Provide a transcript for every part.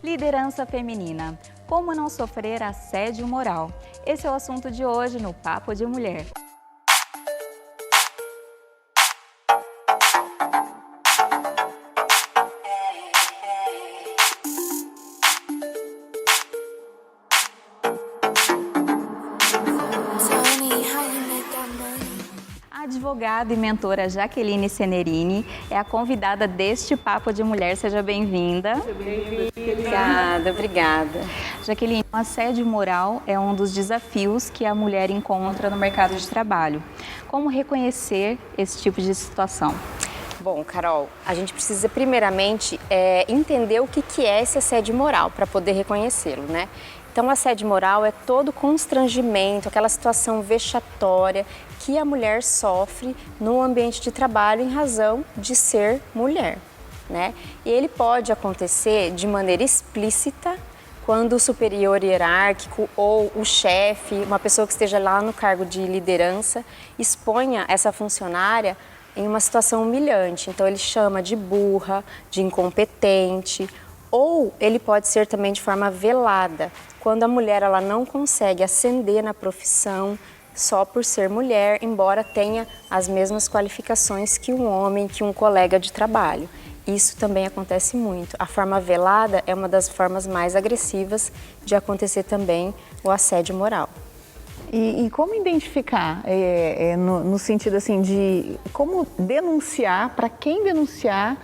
Liderança feminina. Como não sofrer assédio moral? Esse é o assunto de hoje no Papo de Mulher. A advogada e mentora Jaqueline Cenerini é a convidada deste Papo de Mulher. Seja bem-vinda. Obrigada, obrigada. Jaqueline, o assédio moral é um dos desafios que a mulher encontra no mercado de trabalho. Como reconhecer esse tipo de situação? Bom, Carol, a gente precisa primeiramente entender o que é esse assédio moral para poder reconhecê-lo, né? Então, o assédio moral é todo constrangimento, aquela situação vexatória que a mulher sofre no ambiente de trabalho em razão de ser mulher, né? E ele pode acontecer de maneira explícita quando o superior hierárquico ou o chefe, uma pessoa que esteja lá no cargo de liderança, exponha essa funcionária em uma situação humilhante. Então, ele chama de burra, de incompetente, ou ele pode ser também de forma velada, quando a mulher ela não consegue ascender na profissão só por ser mulher, embora tenha as mesmas qualificações que um homem, que um colega de trabalho. Isso também acontece muito. A forma velada é uma das formas mais agressivas de acontecer também o assédio moral. E como identificar, no sentido assim de como denunciar, para quem denunciar,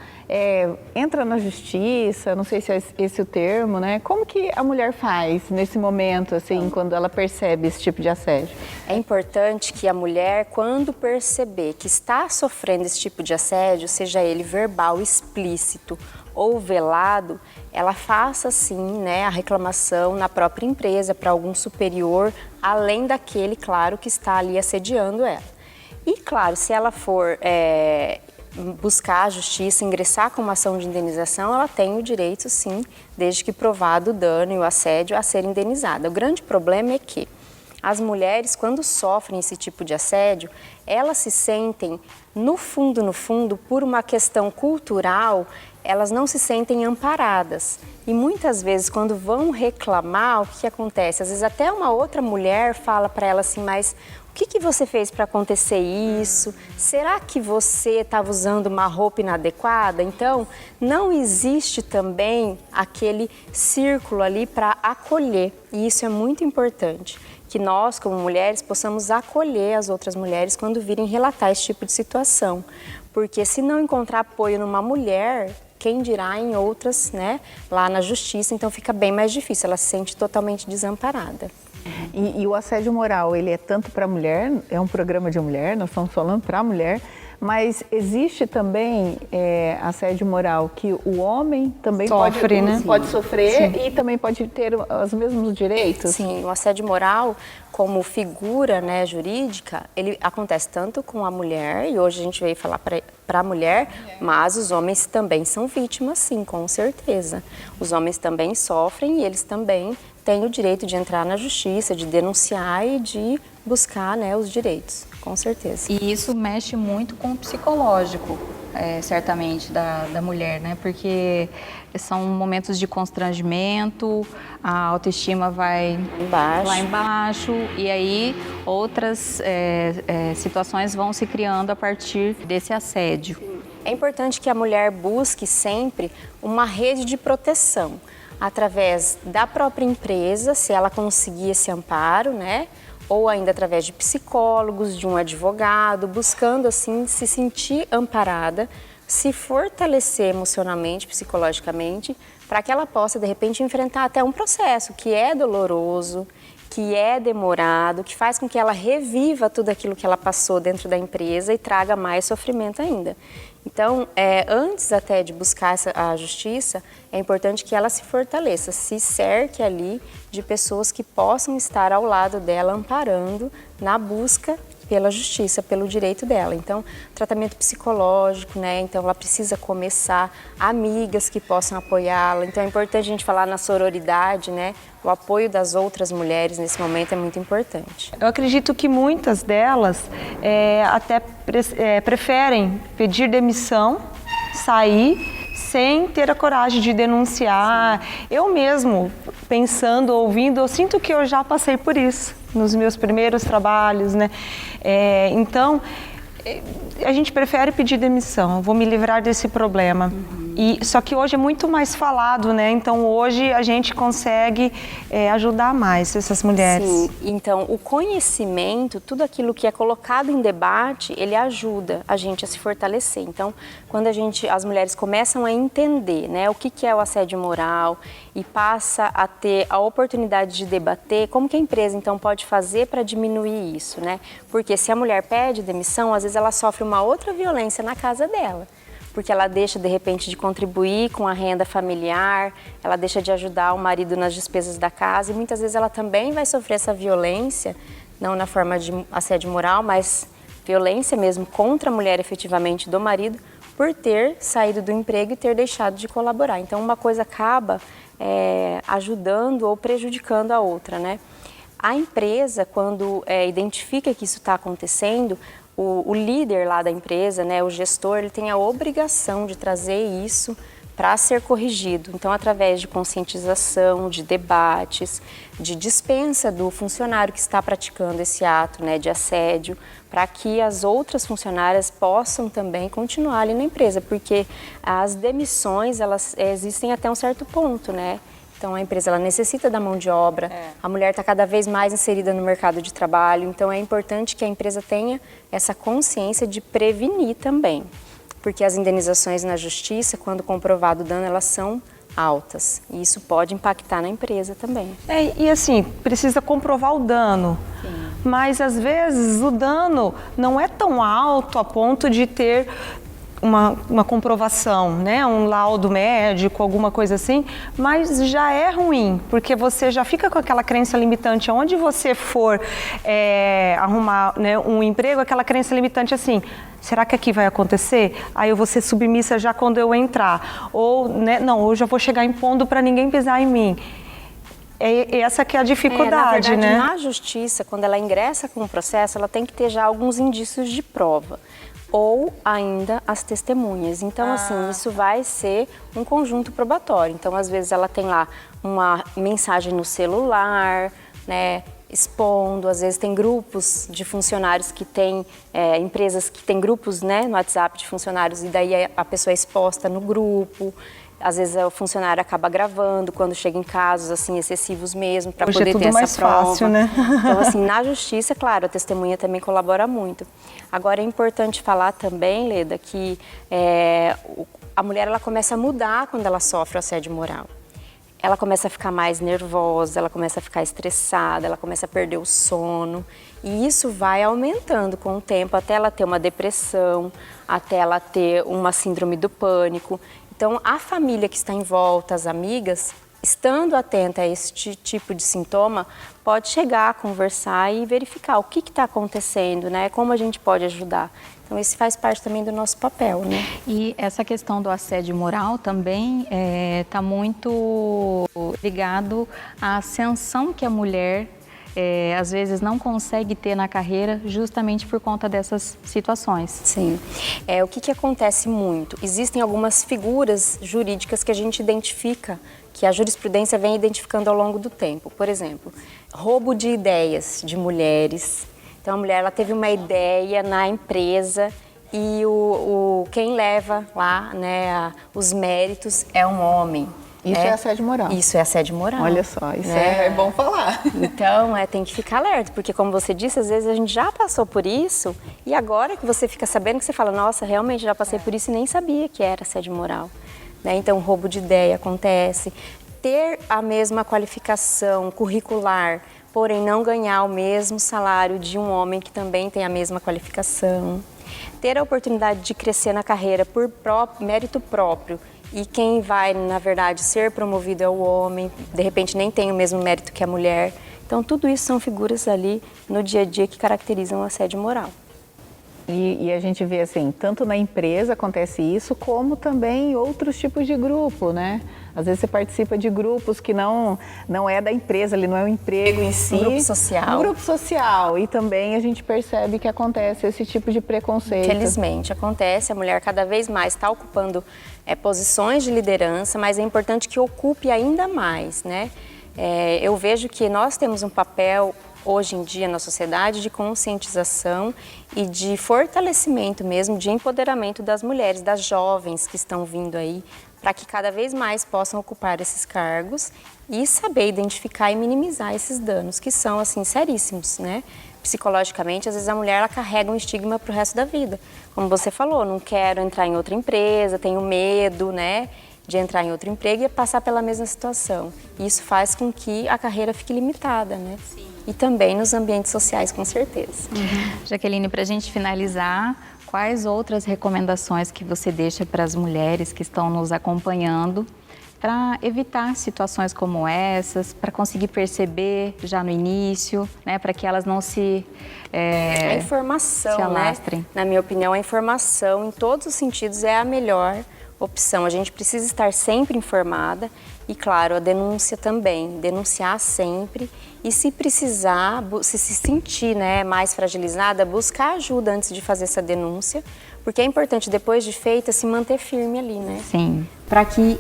entra na justiça, não sei se é esse o termo, né? Como que a mulher faz nesse momento, assim, quando ela percebe esse tipo de assédio? É importante que a mulher, quando perceber que está sofrendo esse tipo de assédio, seja ele verbal, explícito ou velado, ela faça sim, né, a reclamação na própria empresa para algum superior, além daquele, claro, que está ali assediando ela. E claro, se ela for buscar a justiça, ingressar com uma ação de indenização, ela tem o direito sim, desde que provado o dano e o assédio, a ser indenizada. O grande problema é que as mulheres, quando sofrem esse tipo de assédio, elas se sentem, no fundo, por uma questão cultural, elas não se sentem amparadas. E muitas vezes, quando vão reclamar, o que acontece? Às vezes até uma outra mulher fala para ela assim, mas o que você fez para acontecer isso? Será que você estava usando uma roupa inadequada? Então, não existe também aquele círculo ali para acolher. E isso é muito importante, que nós, como mulheres, possamos acolher as outras mulheres quando virem relatar esse tipo de situação. Porque se não encontrar apoio numa mulher, quem dirá em outras, né, lá na justiça, então fica bem mais difícil, ela se sente totalmente desamparada. E o assédio moral, ele é tanto para a mulher, é um programa de mulher, nós estamos falando para a mulher, mas existe também assédio moral que o homem também pode sofrer. Sim. E também pode ter os mesmos direitos? Sim, o assédio moral, como figura, né, jurídica, ele acontece tanto com a mulher, e hoje a gente veio falar para a mulher, mas os homens também são vítimas, sim, com certeza. Os homens também sofrem e eles também têm o direito de entrar na justiça, de denunciar e de buscar, né, os direitos, com certeza. E isso mexe muito com o psicológico, certamente, da mulher, né? Porque são momentos de constrangimento, a autoestima vai lá embaixo e aí outras situações vão se criando a partir desse assédio. É importante que a mulher busque sempre uma rede de proteção, através da própria empresa, se ela conseguir esse amparo, né? Ou ainda através de psicólogos, de um advogado, buscando assim se sentir amparada, se fortalecer emocionalmente, psicologicamente, para que ela possa de repente enfrentar até um processo que é doloroso, que é demorado, que faz com que ela reviva tudo aquilo que ela passou dentro da empresa e traga mais sofrimento ainda. Então, antes até de buscar a justiça, é importante que ela se fortaleça, se cerque ali de pessoas que possam estar ao lado dela, amparando na busca pela justiça, pelo direito dela. Então, tratamento psicológico, né? Então, ela precisa começar, amigas que possam apoiá-la. Então, é importante a gente falar na sororidade, né? O apoio das outras mulheres nesse momento é muito importante. Eu acredito que muitas delas até preferem pedir demissão, sair, sem ter a coragem de denunciar. Eu mesmo, pensando, ouvindo, eu sinto que eu já passei por isso nos meus primeiros trabalhos, né? Então, a gente prefere pedir demissão, vou me livrar desse problema. Só que hoje é muito mais falado, né? Então hoje a gente consegue ajudar mais essas mulheres. Sim, então o conhecimento, tudo aquilo que é colocado em debate, ele ajuda a gente a se fortalecer. Então, quando as mulheres começam a entender, né, o que é o assédio moral e passa a ter a oportunidade de debater, como que a empresa então pode fazer para diminuir isso, né? Porque se a mulher pede demissão, às vezes ela sofre uma outra violência na casa dela. Porque ela deixa, de repente, de contribuir com a renda familiar, ela deixa de ajudar o marido nas despesas da casa e muitas vezes ela também vai sofrer essa violência, não na forma de assédio moral, mas violência mesmo contra a mulher efetivamente do marido, por ter saído do emprego e ter deixado de colaborar. Então, uma coisa acaba ajudando ou prejudicando a outra, né? A empresa, quando identifica que isso está acontecendo, o líder lá da empresa, né, o gestor, ele tem a obrigação de trazer isso para ser corrigido. Então, através de conscientização, de debates, de dispensa do funcionário que está praticando esse ato, né, de assédio, para que as outras funcionárias possam também continuar ali na empresa, porque as demissões, elas existem até um certo ponto, né? Então, a empresa ela necessita da mão de obra, a mulher está cada vez mais inserida no mercado de trabalho, então é importante que a empresa tenha essa consciência de prevenir também, porque as indenizações na justiça, quando comprovado o dano, elas são altas e isso pode impactar na empresa também. E assim, precisa comprovar o dano, mas às vezes o dano não é tão alto a ponto de ter uma comprovação, né? Um laudo médico, alguma coisa assim, mas já é ruim, porque você já fica com aquela crença limitante, onde você for arrumar, né, um emprego, aquela crença limitante assim, será que aqui vai acontecer? Aí eu vou ser submissa já quando eu entrar, ou, né, não, eu já vou chegar impondo para ninguém pisar em mim. Essa que é a dificuldade, na verdade, né? Na justiça, quando ela ingressa com o processo, ela tem que ter já alguns indícios de prova. Ou ainda as testemunhas. Então, assim, isso vai ser um conjunto probatório. Então, às vezes, ela tem lá uma mensagem no celular, né, expondo. Às vezes, tem grupos de funcionários que têm, empresas que têm grupos, né, no WhatsApp de funcionários, e daí a pessoa é exposta no grupo. Às vezes o funcionário acaba gravando quando chega em casos assim excessivos mesmo, para poder ter essa mais prova. Fácil, né? Então, assim, na justiça, claro, a testemunha também colabora muito. Agora, é importante falar também, Leda, que a mulher ela começa a mudar quando ela sofre o assédio moral. Ela começa a ficar mais nervosa, ela começa a ficar estressada, ela começa a perder o sono. E isso vai aumentando com o tempo até ela ter uma depressão, até ela ter uma síndrome do pânico. Então, a família que está em volta, as amigas, estando atenta a este tipo de sintoma, pode chegar a conversar e verificar o que está acontecendo, né? Como a gente pode ajudar. Então, isso faz parte também do nosso papel, né? E essa questão do assédio moral também está muito ligado à ascensão que a mulher às vezes não consegue ter na carreira justamente por conta dessas situações. Sim. O que acontece muito? Existem algumas figuras jurídicas que a gente identifica, que a jurisprudência vem identificando ao longo do tempo. Por exemplo, roubo de ideias de mulheres. Então, a mulher ela teve uma ideia na empresa e quem leva lá, né, os méritos é um homem. Isso é assédio moral. Isso é assédio moral. Olha só, isso é bom falar. Então, tem que ficar alerta, porque como você disse, às vezes a gente já passou por isso e agora que você fica sabendo que você fala, nossa, realmente já passei por isso e nem sabia que era assédio moral. Né? Então, roubo de ideia acontece. Ter a mesma qualificação curricular, porém não ganhar o mesmo salário de um homem que também tem a mesma qualificação. Ter a oportunidade de crescer na carreira por mérito próprio. E quem vai, na verdade, ser promovido é o homem, de repente nem tem o mesmo mérito que a mulher. Então, tudo isso são figuras ali no dia a dia que caracterizam o assédio moral. E a gente vê assim, tanto na empresa acontece isso, como também em outros tipos de grupo, né? Às vezes você participa de grupos que não é da empresa, ali não é um emprego em si. Um grupo social. Um grupo social. E também a gente percebe que acontece esse tipo de preconceito. Infelizmente, acontece. A mulher cada vez mais está ocupando posições de liderança, mas é importante que ocupe ainda mais, né? Eu vejo que nós temos um papel hoje em dia na sociedade de conscientização e de fortalecimento mesmo, de empoderamento das mulheres, das jovens que estão vindo aí, para que cada vez mais possam ocupar esses cargos e saber identificar e minimizar esses danos, que são, assim, seríssimos, né? Psicologicamente, às vezes a mulher ela carrega um estigma para o resto da vida. Como você falou, não quero entrar em outra empresa, tenho medo, né? De entrar em outro emprego e passar pela mesma situação. Isso faz com que a carreira fique limitada, né? Sim. E também nos ambientes sociais, com certeza. Jaqueline, para a gente finalizar, quais outras recomendações que você deixa para as mulheres que estão nos acompanhando para evitar situações como essas, para conseguir perceber já no início, né, para que elas não se a informação, se alastrem. Né? Na minha opinião, a informação, em todos os sentidos, é a melhor opção. A gente precisa estar sempre informada e, claro, a denúncia também. Denunciar sempre e, se precisar, se sentir, né, mais fragilizada, buscar ajuda antes de fazer essa denúncia, porque é importante, depois de feita, se manter firme ali, né? Sim. Para que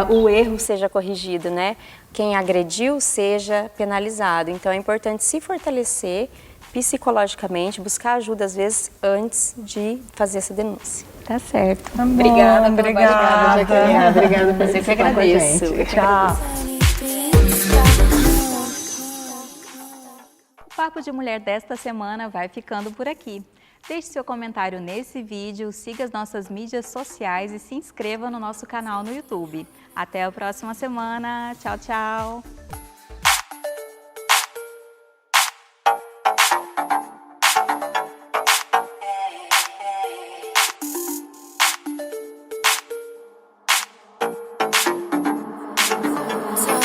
o erro seja corrigido, né? Quem agrediu seja penalizado. Então, é importante se fortalecer psicologicamente, buscar ajuda, às vezes, antes de fazer essa denúncia. Tá certo. Tá bom, Obrigada, obrigada, Jaqueline. Obrigada por Eu que participar com a agradeço. gente. Tchau. O Papo de Mulher desta semana vai ficando por aqui. Deixe seu comentário nesse vídeo, siga as nossas mídias sociais e se inscreva no nosso canal no YouTube. Até a próxima semana. Tchau, tchau. So